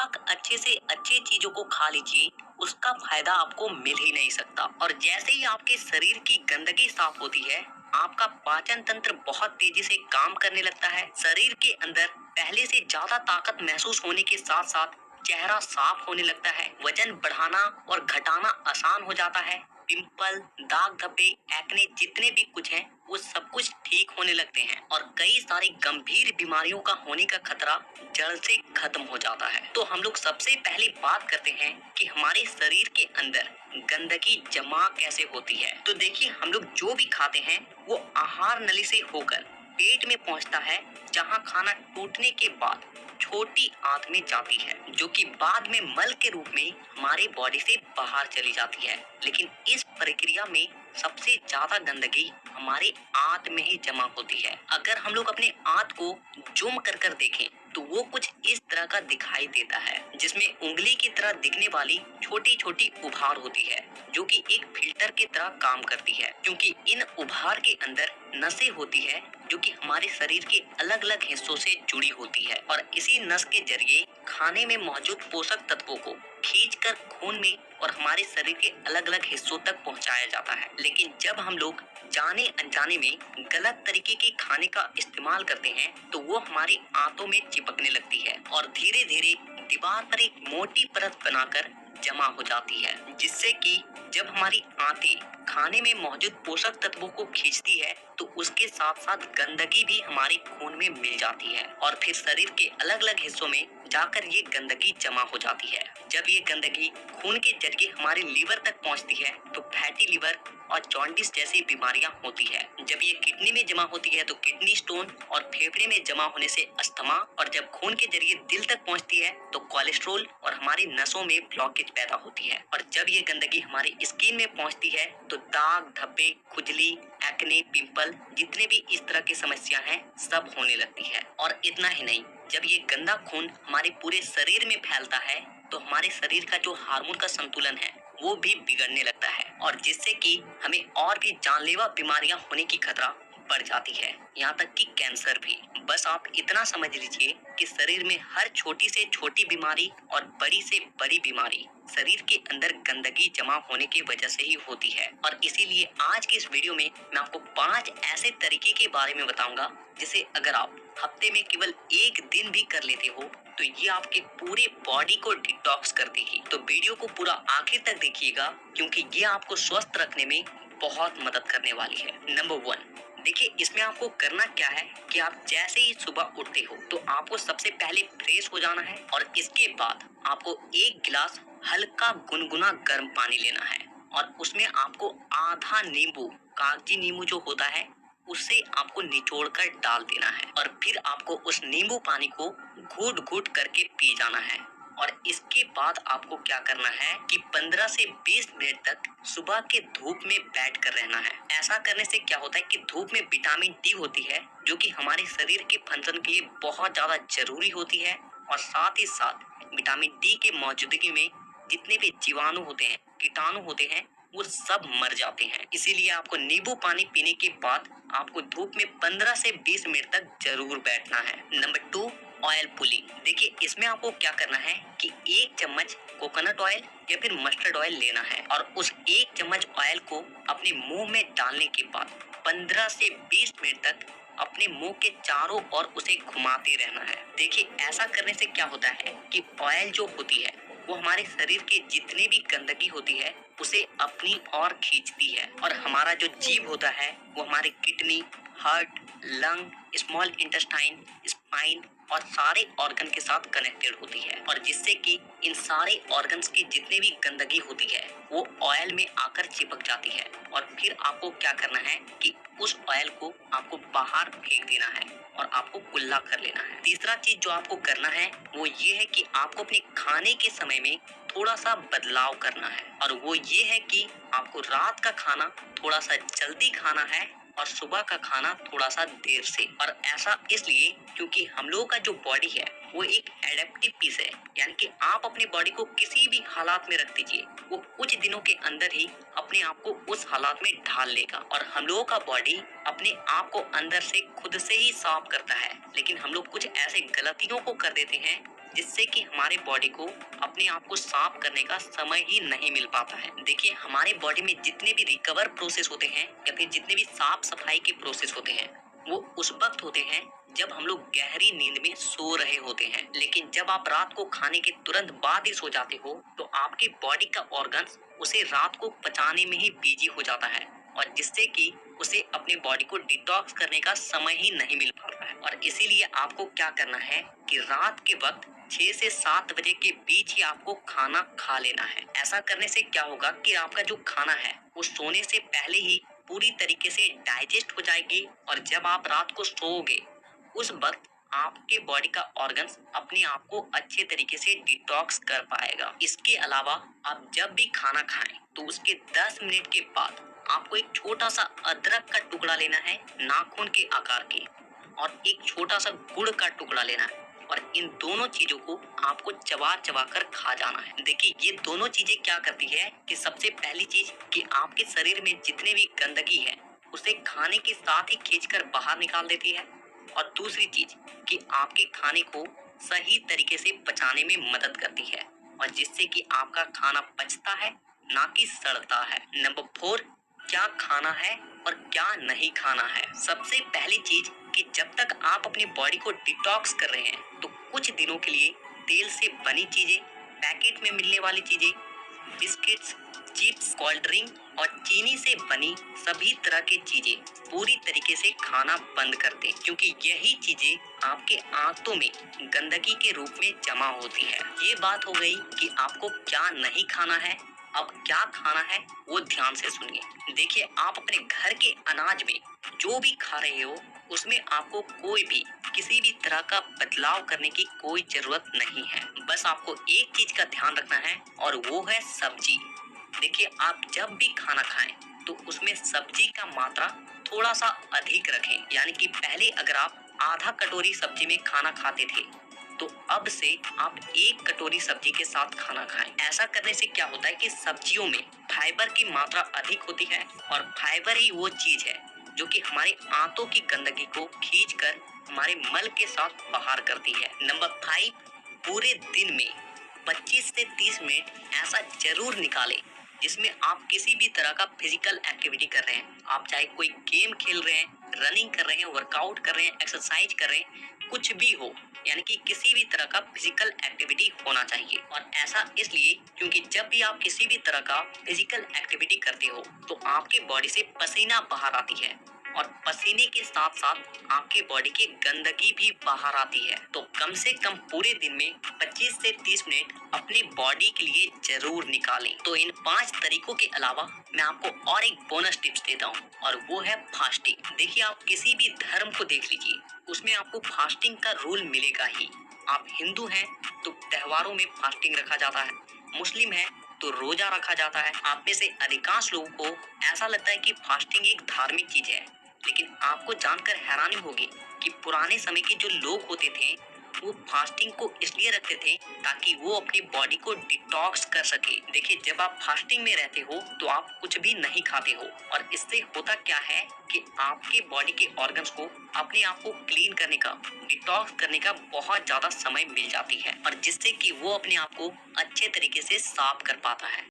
लाख अच्छे से अच्छे चीजों को खा लीजिए, उसका फायदा आपको मिल ही नहीं सकता। और जैसे ही आपके शरीर की गंदगी साफ होती है, आपका पाचन तंत्र बहुत तेजी से काम करने लगता है। शरीर के अंदर पहले से ज्यादा ताकत महसूस होने के साथ साथ चेहरा साफ होने लगता है। वजन बढ़ाना और घटाना आसान हो जाता है। पिंपल, दाग धब्बे, एक्ने जितने भी कुछ हैं, वो सब कुछ ठीक होने लगते हैं और कई सारी गंभीर बीमारियों का होने का खतरा जड़ से खत्म हो जाता है। तो हम लोग सबसे पहले बात करते हैं कि हमारे शरीर के अंदर गंदगी जमा कैसे होती है। तो देखिए, हम लोग जो भी खाते हैं वो आहार नली से होकर पेट में पहुंचता है, जहां खाना टूटने के बाद छोटी आंत में जाती है, जो कि बाद में मल के रूप में हमारे बॉडी से बाहर चली जाती है। लेकिन इस प्रक्रिया में सबसे ज्यादा गंदगी हमारे आंत में ही जमा होती है। अगर हम लोग अपने आंत को जूम कर देखें तो वो कुछ इस तरह का दिखाई देता है, जिसमें उंगली की तरह दिखने वाली छोटी छोटी उभार होती है, जो कि एक फिल्टर की तरह काम करती है, क्योंकि इन उभार के अंदर नसें होती है जो कि हमारे शरीर के अलग अलग हिस्सों से जुड़ी होती है और इसी नस के जरिए खाने में मौजूद पोषक तत्वों को खींचकर खून में और हमारे शरीर के अलग अलग हिस्सों तक पहुंचाया जाता है। लेकिन जब हम लोग जाने अनजाने में गलत तरीके के खाने का इस्तेमाल करते हैं तो वो हमारी आंतों में चिपकने लगती है और धीरे धीरे दीवार पर एक मोटी परत बनाकर जमा हो जाती है, जिससे कि जब हमारी आंतें खाने में मौजूद पोषक तत्वों को खींचती है तो उसके साथ साथ गंदगी भी हमारे खून में मिल जाती है और फिर शरीर के अलग अलग हिस्सों में जाकर ये गंदगी जमा हो जाती है। जब ये गंदगी खून के जरिए हमारे लीवर तक पहुंचती है तो फैटी लीवर और जॉन्डिस जैसी बीमारियां होती है। जब ये किडनी में जमा होती है तो किडनी स्टोन और फेफड़े में जमा होने से अस्थमा, और जब खून के जरिए दिल तक पहुंचती है तो कोलेस्ट्रोल और हमारी नसों में ब्लॉकेज पैदा होती है। और जब ये गंदगी हमारी स्किन में पहुंचती है तो दाग धब्बे, खुजली, एक्ने, पिंपल जितने भी इस तरह की समस्या हैं सब होने लगती है। और इतना ही नहीं, जब ये गंदा खून हमारे पूरे शरीर में फैलता है तो हमारे शरीर का जो हार्मोन का संतुलन है वो भी बिगड़ने लगता है और जिससे कि हमें और भी जानलेवा बीमारियां होने की खतरा बढ़ जाती है, यहाँ तक कि कैंसर भी। बस आप इतना समझ लीजिए कि शरीर में हर छोटी से छोटी बीमारी और बड़ी से बड़ी बीमारी शरीर के अंदर गंदगी जमा होने की वजह से ही होती है। और इसीलिए आज के इस वीडियो में मैं आपको 5 ऐसे तरीके के बारे में बताऊंगा जिसे अगर आप हफ्ते में केवल एक दिन भी कर लेते हो तो ये आपके पूरे बॉडी को डिटॉक्स कर देगी। तो वीडियो को पूरा आखिर तक देखिएगा, क्योंकि ये आपको स्वस्थ रखने में बहुत मदद करने वाली है। नंबर 1, देखिए, इसमें आपको करना क्या है कि आप जैसे ही सुबह उठते हो तो आपको सबसे पहले फ्रेश हो जाना है और इसके बाद आपको 1 गिलास हल्का गुनगुना गर्म पानी लेना है और उसमें आपको आधा नींबू, कागजी नींबू जो होता है, उसे आपको निचोड़कर डाल देना है और फिर आपको उस नींबू पानी को घूट घूट करके पी जाना है। और इसके बाद आपको क्या करना है कि 15 से 20 मिनट तक सुबह के धूप में बैठ कर रहना है। ऐसा करने से क्या होता है कि धूप में विटामिन डी होती है, जो कि हमारे शरीर के फंक्शन के लिए बहुत ज्यादा जरूरी होती है और साथ ही साथ विटामिन डी के मौजूदगी में जितने भी जीवाणु होते हैं, कीटाणु होते हैं, वो सब मर जाते हैं। इसीलिए आपको नींबू पानी पीने के बाद आपको धूप में 15 से 20 मिनट तक जरूर बैठना है। Number 2, oil pulling. देखिए, इसमें आपको क्या करना है कि 1 चम्मच कोकोनट ऑयल या फिर मस्टर्ड ऑयल लेना है और उस 1 चम्मच ऑयल को अपने मुंह में डालने के बाद 15 से 20 मिनट तक अपने मुंह के चारों ओर उसे घुमाते रहना है। देखिए, ऐसा करने से क्या होता है कि ऑयल जो होती है वो हमारे शरीर के जितने भी गंदगी होती है उसे अपनी ओर खींचती है और हमारा जो जीभ होता है वो हमारे kidney, heart, lung, small intestine, spine और सारे ऑर्गन के साथ कनेक्टेड होती है और जिससे कि इन सारे ऑर्गन्स की जितने भी गंदगी होती है वो ऑयल में आकर चिपक जाती है और फिर आपको क्या करना है कि उस ऑयल को आपको बाहर फेंक देना है और आपको कुल्ला कर लेना है। तीसरा चीज जो आपको करना है वो ये है कि आपको अपने खाने के समय में थोड़ा सा बदलाव करना है और वो ये है कि आपको रात का खाना थोड़ा सा जल्दी खाना है और सुबह का खाना थोड़ा सा देर से। और ऐसा इसलिए क्योंकि हम लोगों का जो बॉडी है वो एक एडेप्टिव पीस है, यानी कि आप अपने बॉडी को किसी भी हालात में रख दीजिए, वो कुछ दिनों के अंदर ही अपने आप को उस हालात में ढाल लेगा। और हम लोगों का बॉडी अपने आप को अंदर से खुद से ही साफ करता है, लेकिन हम लोग कुछ ऐसे गलतियों को कर देते हैं जिससे कि हमारे बॉडी को अपने आप को साफ करने का समय ही नहीं मिल पाता है। देखिए, हमारे बॉडी में जितने भी रिकवर प्रोसेस होते हैं या फिर जितने भी साफ सफाई के प्रोसेस होते हैं, वो उस वक्त होते हैं जब हम लोग गहरी नींद में सो रहे होते हैं। लेकिन जब आप रात को खाने के तुरंत बाद ही सो जाते हो, तो आपके बॉडी का ऑर्गन्स उसे रात को पचाने में ही बिजी हो जाता है, और जिससे कि उसे अपने बॉडी को डिटॉक्स करने का समय ही नहीं मिल पाता है। और इसीलिए आपको क्या करना है कि रात के वक्त 6 से 7 बजे के बीच ही आपको खाना खा लेना है। ऐसा करने से क्या होगा कि आपका जो खाना है वो सोने से पहले ही पूरी तरीके से डाइजेस्ट हो जाएगी, और जब आप रात को सोओगे उस वक्त आपके बॉडी का ऑर्गन्स अपने आप को अच्छे तरीके से डिटॉक्स कर पाएगा। इसके अलावा आप जब भी खाना खाएं तो उसके 10 मिनट के बाद आपको एक छोटा सा अदरक का टुकड़ा लेना है, नाखून के आकार के, और एक छोटा सा गुड़ का टुकड़ा लेना है, और इन दोनों चीजों को आपको चबा चबा कर खा जाना है। देखिए, ये दोनों चीजें क्या करती है कि सबसे पहली चीज कि आपके शरीर में जितने भी गंदगी है उसे खाने के साथ ही खींचकर बाहर निकाल देती है, और दूसरी चीज कि आपके खाने को सही तरीके से पचाने में मदद करती है, और जिससे कि आपका खाना पचता है, ना कि सड़ता है। नंबर 4, क्या खाना है और क्या नहीं खाना है। सबसे पहली चीज कि जब तक आप अपनी बॉडी को डिटॉक्स कर रहे हैं तो कुछ दिनों के लिए तेल से बनी चीजें, पैकेट में मिलने वाली चीजें, बिस्किट्स, चिप्स, कोल्ड ड्रिंक और चीनी से बनी सभी तरह की चीजें पूरी तरीके से खाना बंद कर दें, क्योंकि यही चीजें आपके आंतों में गंदगी के रूप में जमा होती है। ये बात हो गई कि आपको क्या नहीं खाना है। अब क्या खाना है वो ध्यान से सुनिए। देखिए, आप अपने घर के अनाज में जो भी खा रहे हो उसमें आपको कोई भी किसी भी तरह का बदलाव करने की कोई जरूरत नहीं है। बस आपको एक चीज का ध्यान रखना है, और वो है सब्जी। देखिए, आप जब भी खाना खाएं तो उसमें सब्जी का मात्रा थोड़ा सा अधिक रखें। यानी कि पहले अगर आप आधा कटोरी सब्जी में खाना खाते थे, तो अब से आप 1 कटोरी सब्जी के साथ खाना खाएं। ऐसा करने से क्या होता है कि सब्जियों में फाइबर की मात्रा अधिक होती है, और फाइबर ही वो चीज है जो कि हमारे आंतों की गंदगी को खींचकर हमारे मल के साथ बाहर करती है। नंबर 5, पूरे दिन में 25 से 30 मिनट ऐसा जरूर निकालें जिसमें आप किसी भी तरह का फिजिकल एक्टिविटी कर रहे हैं। आप चाहे कोई गेम खेल रहे हैं, रनिंग कर रहे हैं, वर्कआउट कर रहे हैं, एक्सरसाइज कर रहे हैं, कुछ भी हो, यानी कि किसी भी तरह का फिजिकल एक्टिविटी होना चाहिए। और ऐसा इसलिए क्योंकि जब भी आप किसी भी तरह का फिजिकल एक्टिविटी करते हो तो आपके बॉडी से पसीना बाहर आती है, और पसीने के साथ साथ आपके बॉडी की गंदगी भी बाहर आती है। तो कम से कम पूरे दिन में 25 से 30 मिनट अपने बॉडी के लिए जरूर निकालें। तो इन 5 तरीकों के अलावा मैं आपको और एक बोनस टिप्स देता हूँ, और वो है फास्टिंग। देखिए, आप किसी भी धर्म को देख लीजिए, उसमें आपको फास्टिंग का रूल मिलेगा ही। आप हिंदू हैं तो त्योहारों में फास्टिंग रखा जाता है, मुस्लिम है तो रोजा रखा जाता है। आप में से अधिकांश लोगों को ऐसा लगता है कि फास्टिंग एक धार्मिक चीज है, लेकिन आपको जानकर हैरानी होगी कि पुराने समय के जो लोग होते थे वो फास्टिंग को इसलिए रखते थे ताकि वो अपनी बॉडी को डिटॉक्स कर सके। देखिए, जब आप फास्टिंग में रहते हो तो आप कुछ भी नहीं खाते हो, और इससे होता क्या है कि आपके बॉडी के ऑर्गन्स को अपने आप को क्लीन करने का, डिटॉक्स करने का बहुत ज्यादा समय मिल जाती है, और जिससे कि वो अपने आप को अच्छे तरीके से साफ कर पाता है।